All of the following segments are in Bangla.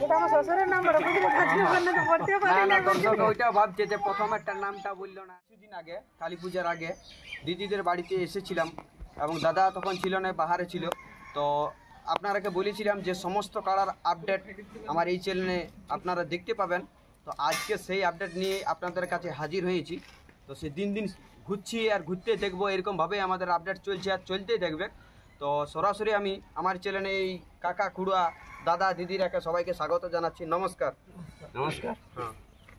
এটা আমার শ্বশুরের নাম বড় বুঝলে কাছে বললে তো পড়তে পারি না দর্শক ওইটা ভাবছে যে প্রথম একটা নামটা বললো না। কিছুদিন আগে কালী পূজার আগে দিদিদের বাড়িতে এসেছিলাম এবং দাদা তখন ছিল না, বাহারে ছিল। তো আপনারাকে বলেছিলাম যে সমস্ত কাড়ার আপডেট আমার এই চ্যানেলে আপনারা দেখতে পাবেন। তো আজকে সেই আপডেট নিয়ে আপনাদের কাছে হাজির হয়েছি। তো সে দিন দিন ঘুরছি আর ঘুরতে দেখবো, এরকমভাবে আমাদের আপডেট চলছে আর চলতেই দেখবে। তো সরাসরি আমি আমার চ্যানেলে এই কাকা খুড়া দাদা দিদিরাকে সবাইকে স্বাগত জানাচ্ছি। নমস্কার। নমস্কার। হ্যাঁ,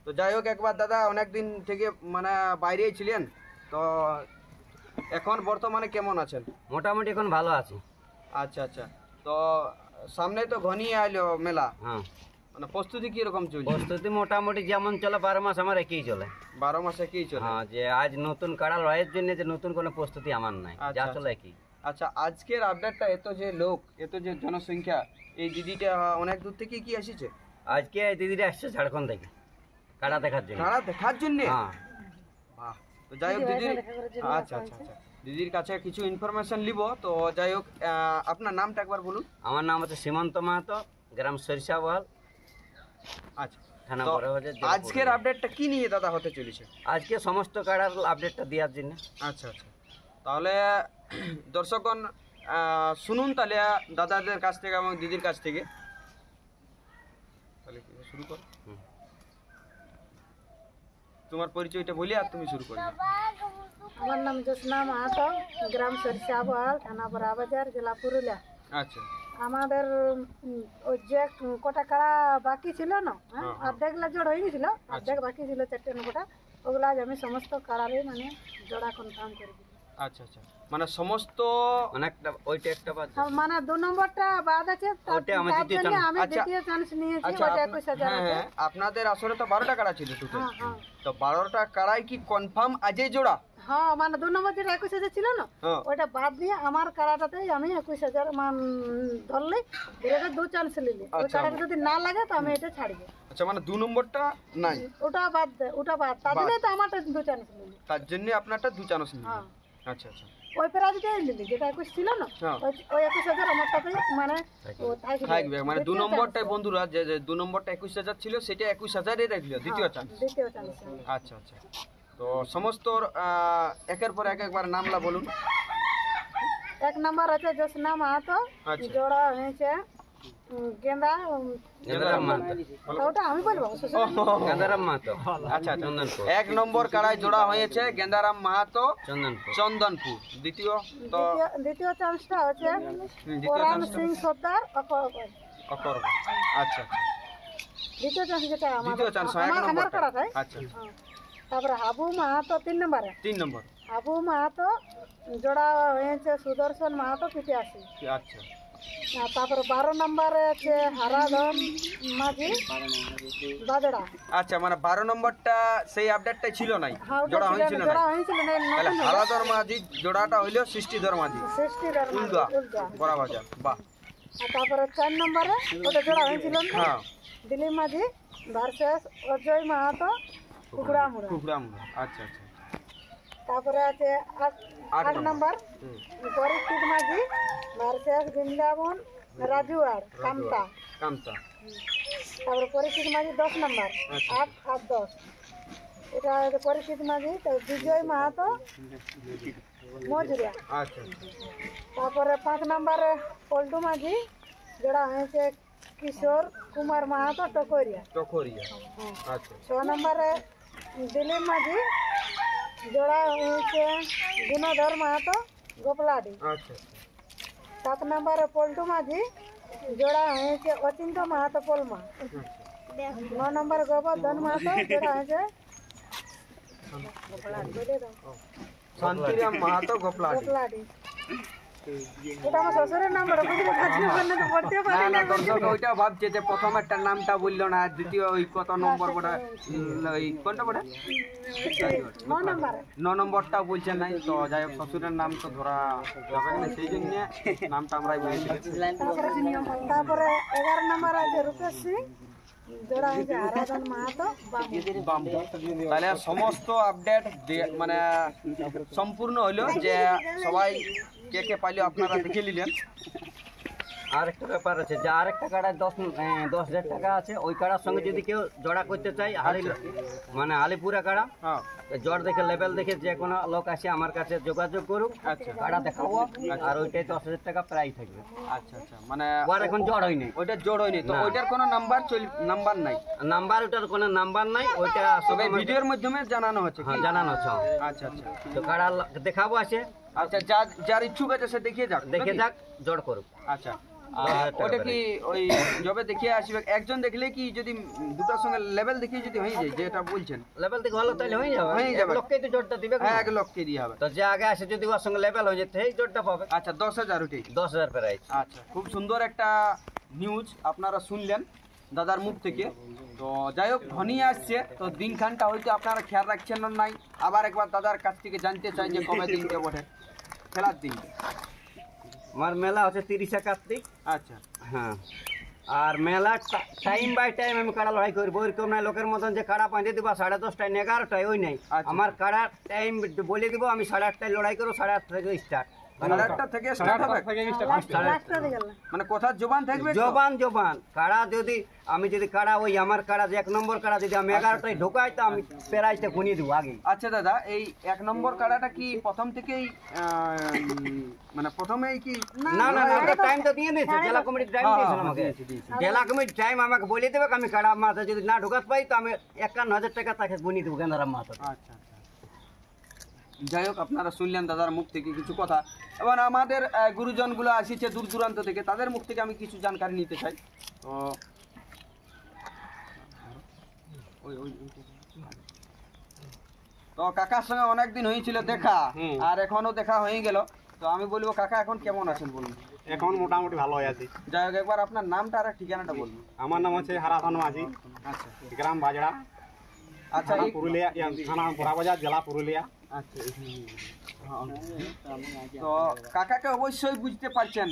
তো যাই হোক একবার দাদা অনেক দিন থেকে মানে বাইরেই ছিলেন, তো এখন বর্তমানে কেমন আছেন? মোটামুটি এখন ভালো আছি। আচ্ছা আচ্ছা, তো সামনে তো ঘনিয়ে আইলো মেলা, হ্যাঁ, মানে প্রস্তুতি কিরকম চলছে? প্রস্তুতি মোটামুটি যেমন চলে 12 মাস আমার একই চলে। 12 মাসে কি চলে? হ্যাঁ, যে আজ নতুন কাড়া লড়াইয়ের জন্য যে নতুন কোনো প্রস্তুতি আমার নাই, যা চলে একই। আচ্ছা, আজকের আপডেটটা এত যে লোক, এত যে জনসংখ্যা, এই দিদিটা অনেক দূর থেকে কি আসিছে? আজকে এই দিদিরা আসছে ঝাড়খণ্ড থেকে কাড়া দেখার জন্য। কাড়া দেখার জন্য? হ্যাঁ। বাহ, তো যাই হোক দিদির, আচ্ছা আচ্ছা আচ্ছা, দিদির কাছে কিছু ইনফরমেশন নিব। তো যাই হোক আপনার নামটা একবার বলুন। আমার নাম হচ্ছে সীমান্ত মাহাতো, গ্রাম সরিষাবহাল, আচ্ছা। থানা তো বড়বাজার, জেলা আজকের পুরুলিয়া। আপডেটটা কি নিয়ে দাদা হতে চলেছে? আজকে সমস্ত কাড়ার আপডেটটা দেওয়ার জন্য। আচ্ছা আচ্ছা, তাহলে দর্শকগণ শুনুন তাহলে দাদাদের কাছ থেকে এবং দিদির কাছ থেকে। তাহলে শুরু করো। তোমার পরিচয়টা বলি আর তুমি শুরু করো। আমার নাম জ্যোৎস্না মাহাতো, গ্রাম সরিষাবহাল, থানা বড়বাজার, জেলা পুরুলিয়া। আচ্ছা, আমাদের ওই যে কটা কাড়া বাকি ছিল না, অর্ধেকগুলা জোড় হয়ে গেছিল, অর্ধেক বাকি ছিল 4 কটা, ওগুলা আজ আমি সমস্ত কাড়ারই মানে জোড়া কনফার্ম করে দিই। আচ্ছা আচ্ছা, মানে সমস্ত অনেকটা ওইটা একটা বাদ। মানে 2 নম্বরটা বাদ আছে, ওটা আমার তার দ্বিতীয় জন্য চান্স। আমি দ্বিতীয় চান্স নিয়েছি। আচ্ছা, ওটা 21,000 হ্যাঁ আছে। হ্যাঁ, আপনাদের আসলে তো 12টা কাড়া ছিল টোটাল। হ্যাঁ হ্যাঁ তো 12টা কাড়াই কি কনফার্ম আজই জোড়া? হ্যাঁ, মানে 2 নম্বর যেটা 21,000 ছিল না, হ্যাঁ। ওটা বাদ দিয়ে আমার কাড়াটাতেই আমি 21,000 মান ধরলে এটা 2 চান্স নিলি। ওই আচ্ছা। কাড়াটা যদি না লাগে তো আমি এটা ছাড়বো। আচ্ছা, মানে 2 নম্বরটা নাই, ওটা বাদ ওটা বাদ, তার জন্য তো আমারটা 2 চান্স নিলি। তার জন্য আপনারটা 2 চান্স নিলেন। হ্যাঁ, আচ্ছা আচ্ছা, ওই প্রাইজটাই নিলি যেটা 21 ছিল না, হ্যাঁ। ওই 21,000 আমারটাতেই মানে ও থাকবে। মানে 2 নম্বরটাই বন্ধুরা, যে 2 নম্বরটা 21,000 ছিল সেটা 21,000-ই রাখলো দ্বিতীয় চান্স। দ্বিতীয় চান্স। আচ্ছা আচ্ছা, তো সমস্ত একের পর একবার নামলা বলুন। 1 নম্বর আছে জ্যোৎস্না মাহাতো, আচ্ছা। জোড়া হয়েছে গেন্দা, গেন্দারাম মাহাতো। ওটা আমি বলবো। গেন্দারাম মাহাতো। আচ্ছা, চন্দনপুর। 1 নম্বর কাড়ায় জোড়া হয়েছে গেন্দারাম মাহাতো, চন্দনপুর। চন্দনপুর। দ্বিতীয় তো দ্বিতীয় চান্সটা হচ্ছে দ্বিতীয় ওরাম চান্সটা সিং সর্দার। অকর্ব। আচ্ছা আচ্ছা, দ্বিতীয় চান্স যেটা দ্বিতীয় চান্স 1 আমার নম্বরটা। কাড়াটাই। আচ্ছা আচ্ছা, তারপরে হাবু মাহাতো 3 নম্বরে। 3 নম্বর। হাবু মাহাতো জোড়া হয়েছে সুদর্শন মাহাতো 85। আচ্ছা আর তারপরে 12 নম্বরে আছে হারাধন মাঝি বাজড়া। আচ্ছা, মানে 12 নম্বরটা সেই আপডেটটাই ছিল নাই, হ্যাঁ, ওটা জোড়া ছিল হয়েছিল না, না। জোড়া হয়েছিল না, তাহলে নতুন হালাদর মাঝি জোড়াটা হইলো সৃষ্টিধর মাঝি, সৃষ্টিধর মাঝি, উলগা উলগা। বড়াবাজার। বাহ, আর তারপরে 4 নম্বরে ওটা জোড়া হয়েছিল না, হ্যাঁ, দিলীপ মাঝি ভার্সেস অজয় মাহাতো কুকুড়ামুড়া। কুকড়ামুড়া। আচ্ছা আচ্ছা, তারপরে আছে 8 নম্বর পরীক্ষিত মাঝি ভার্সেস বৃন্দাবন রাজুয়ার কামতা। কামতা। তারপরে পরীক্ষিত মাঝি 10 নম্বর, আচ্ছা। 8 আর 10। এটা হচ্ছে পরীক্ষিত মাঝি, তো বিজয় মাহাতো মজুরিয়া। আচ্ছা, তারপরে 5 নম্বরে পল্টু মাঝি যেটা হয়েছে কিশোর কুমার মাহাতো টকরিয়া। টকরিয়া। আচ্ছা 6 নম্বরে দিলীপ মাঝি জোড়া হয়েছে গুণধর মাহাতো গোপলাডি। আচ্ছা, 7 নম্বরে পল্টু মাঝি জোড়া হয়েছে অচিন্ত মাহাতো পলমা। 9 নম্বরে গোবর্ধন মাহাতো জোড়া হয়েছে শান্তিরাম মাহাতো গোপলাডি। গোপলাডি। এটা আমার শ্বশুরের নাম বড় বুঝলে কাছে বললে তো পড়তে না পারি না, না। দর্শক ওইটা ভাবছে যে প্রথম একটা নামটা বললো না, দ্বিতীয় ওই কত নম্বর বড়া, ওই কোনটা বড়া 9 নম্বরে 9 নম্বরটা বলছেন নাই। তো যাই হোক, শ্বশুরের নাম তো ধরা যাবে না, সেই জন্য নামটা আমরাই বলছি। তারপরে 11 নম্বরে আছে রূপেশ সিং জোড়া হয়েছে আরাধন মাহাতো বাম্বু। তাহলে সমস্ত আপডেট মানে সম্পূর্ণ হইলো, যে সবাই কে কে পাইলো আপনারা দেখে নিলেন। আর একটা ব্যাপার আছে যে আরেকটা কাড়ায় 10,000 টাকা আছে, ওই কাড়ার সঙ্গে যদি কেউ জোড়া করতে চায় মানে আলিপুরা কাড়া, হ্যাঁ জড় দেখে লেভেল দেখে যে কোনো লোক আসে আমার কাছে যোগাযোগ করুক, আচ্ছা কাড়া দেখাবো, আর ওইটাই 10,000 টাকা প্রাইস থাকবে। আচ্ছা আচ্ছা, মানে ওর এখন জড় হয়নি, ওইটা জোড় হয়নি তো, না। ওইটার কোনো নাম্বার নাই? নাম্বার, ওটার কোনো নাম্বার নাই, ওইটা তবে ভিডিওর মাধ্যমে জানানো হচ্ছে কি? হ্যাঁ জানানো আছে। আচ্ছা আচ্ছা তো কাড়া দেখাবো আছে, আচ্ছা, যার ইচ্ছুক আছে সে দেখিয়ে যাক, দেখে নাকি? যাক, জড় করুক। আচ্ছা, আর ওটা কি ওই যবে দেখিয়ে আসবে একজন দেখলে কি যদি দুটোর সঙ্গে লেভেল দেখিয়ে যদি হয়ে যায় যেটা বলছেন, লেভেল থেকে ভালো তাহলে হয়ে যাবে, হয়ে যাবে। এক লোককেই তো জড়টা দিবে, হ্যাঁ 1 লক্ষে দিয়ে হবে। তো যে আগে আসে যদি ওর সঙ্গে লেভেল হয়ে যেতে এই জড়টা পাবে। আচ্ছা 10,000 ওটাই। 10,000 প্রাইস। আচ্ছা, খুব সুন্দর একটা নিউজ আপনারা শুনলেন দাদার মুখ থেকে। তো যাই হোক, ধনী আসছে তো দিনখানটা হয়তো আপনারা খেয়াল রাখছেন না নাই, আবার একবার দাদার কাছ থেকে জানতে চাই যে কবে দিনকে বটে খেলার দিন? আমার মেলা হচ্ছে 30 কার্তিক। আচ্ছা হ্যাঁ, আর মেলা টাইম বাই টাইম আমি কাড়া লড়াই করবো, ওইরকম নাই লোকের মতন যে কাড়া পাঁচে দিবা 10:30 11টায়, ওই নাই। আচ্ছা। আমার কাড়ার টাইম বলে দিব, আমি 8:30টায় লড়াই করবো, 8:30 থেকে স্টার্ট। 8:30 থেকে স্টার্ট হবে, লাস্টটা দিয়ে গেল মানে কথা জবান থাকবে তো? জবান কাড়া যদি আমি যদি কাড়া ওই আমার কাড়া যে 1 নম্বর কাড়া যদি আমি 11টায় ঢোকাই তো আমি প্রাইসটা গুনিয়ে দেবো আগে। আচ্ছা দাদা, এই 1 নম্বর কাড়াটা কি প্রথম থেকেই মানে প্রথমেই কি? না না না, ওটা টাইম তো দিয়ে দিয়েছে, জেলা কমিটির টাইম দিয়েছিল আমাকে। জেলা কমিটির টাইম আমাকে বলে দেবে, আমি কাড়া মাথা যদি না ঢোকাতে পাই তো আমি 51,000 টাকা তাকে গুনিয়ে দেবো গেন্দারাম মাথা। আচ্ছা আচ্ছা, যাই হোক, আপনারা শুনলেন দাদার মুখ থেকে কিছু কথা। এবার আমাদের গুরুজনগুলো আসিছে দূর দূরান্ত থেকে, তাদের মুখ থেকে আমি কিছু জানকারি নিতে চাই। তো তো কাকার সঙ্গে অনেকদিন হয়েছিল দেখা, আর এখনো দেখা হয়ে গেল। তো আমি বলবো কাকা এখন কেমন আছেন বলুন? এখন মোটামুটি ভালো আছি। যাই হোক, একবার আপনার নামটা আর ঠিকানাটা বলুন। আমার নাম হচ্ছে হারাধন মাঝি, আচ্ছা গ্রাম বাজড়া, আচ্ছা থানা পুরুলিয়া, থানা পোড়াবাজার, জেলা পুরুলিয়া। আচ্ছা, তো কাকাকে অবশ্যই বুঝতে পারছেন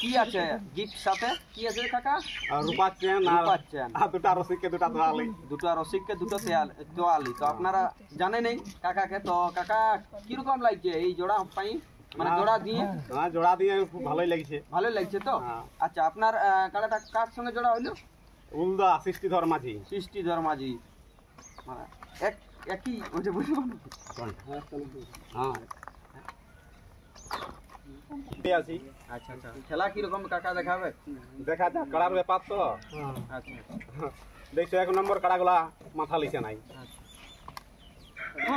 কি আছে গিফট সাথে, কি আছে কাকা? আর রূপার চেন আর রূপার চেন। দুটা রসিককে দুটা তোয়ালি। দুটো রসিককে দুটো তোয়ালি। তো আপনারা জানেনই কাকাকে। তো কাকা কিরকম লাগছে এই জোড়া পাই, মানে জোড়া দিয়ে? হ্যাঁ, জোড়া দিয়ে খুব ভালোই লাগছে। ভালোই লাগছে তো? হ্যাঁ। আচ্ছা, আপনার কাকাটা কার সঙ্গে জোড়া হইলো? উলদা সৃষ্টিধর মাঝি। সৃষ্টিধর মাঝি, মানে একই ওইটা বলবো না? হ্যাঁ আছি। আচ্ছা আচ্ছা, খেলা কিরকম কাকা দেখাবে? দেখা যাক, কাড়ার ব্যাপার তো। আচ্ছা, দেখছো 1 নম্বর কাড়াগুলা মাথা লিখে নাই।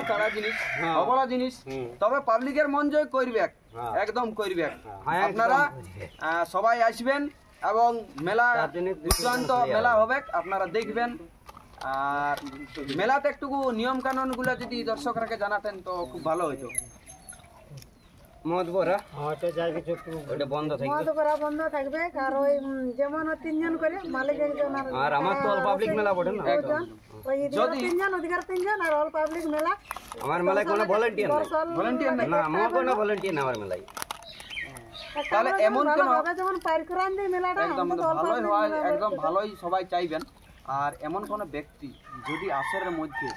কারা জিনিস, হ্যাঁ। অবলা জিনিস, হুম। তবে পাবলিকের মন জয় করবে, হ্যাঁ। একদম করবে। হ্যাঁ, আপনারা সবাই আসবেন এবং মেলা তার জন্য দুর্দান্ত মেলা হবে, আপনারা দেখবেন। আর মেলাতে একটু নিয়ম কানুন গুলা যদি দর্শকরাকে জানাতেন তো খুব ভালো হইতো। মদ বরা ওটা বন্ধ থাকবে। মদ করা বন্ধ থাকবে, আর ওই যেমন 3 জন করে মালিক একজন, আর আমার তো অল পাবলিক মেলা বটে না, ওই যদি 3 জন ওদিকে 3 জন, আর অল পাবলিক মেলা। আমার মেলায় কোনো ভলান্টিয়ার নাই। ভলান্টিয়ার নাই? না, আমার কোনো ভলান্টিয়ার নাই আমার মেলায়। তাহলে এমন কেন? যেমন পাইকরান দিয়ে মেলাটা একদম ভালোই হয়, একদম ভালোই সবাই চাইবেন। আর এমন কোন ব্যক্তি যদি আসরের মধ্যে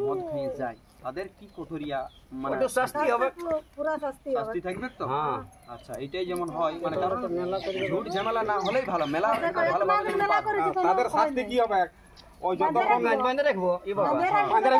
মদ খেয়ে যায়, তাদের কি কঠোরিয়া মানে ওটা শাস্তি হবে, পুরা শাস্তি হবে। শাস্তি থাকবে তো? হ্যাঁ। আচ্ছা, এটাই যেমন হয়, মানে কারণ ঝুট ঝামেলা না হলেই ভালো, মেলা ভালো মেলা করেছি তো তাদের শাস্তি কি হবে? ওই যতক্ষণ বাঁধে রাখবো। আমাদের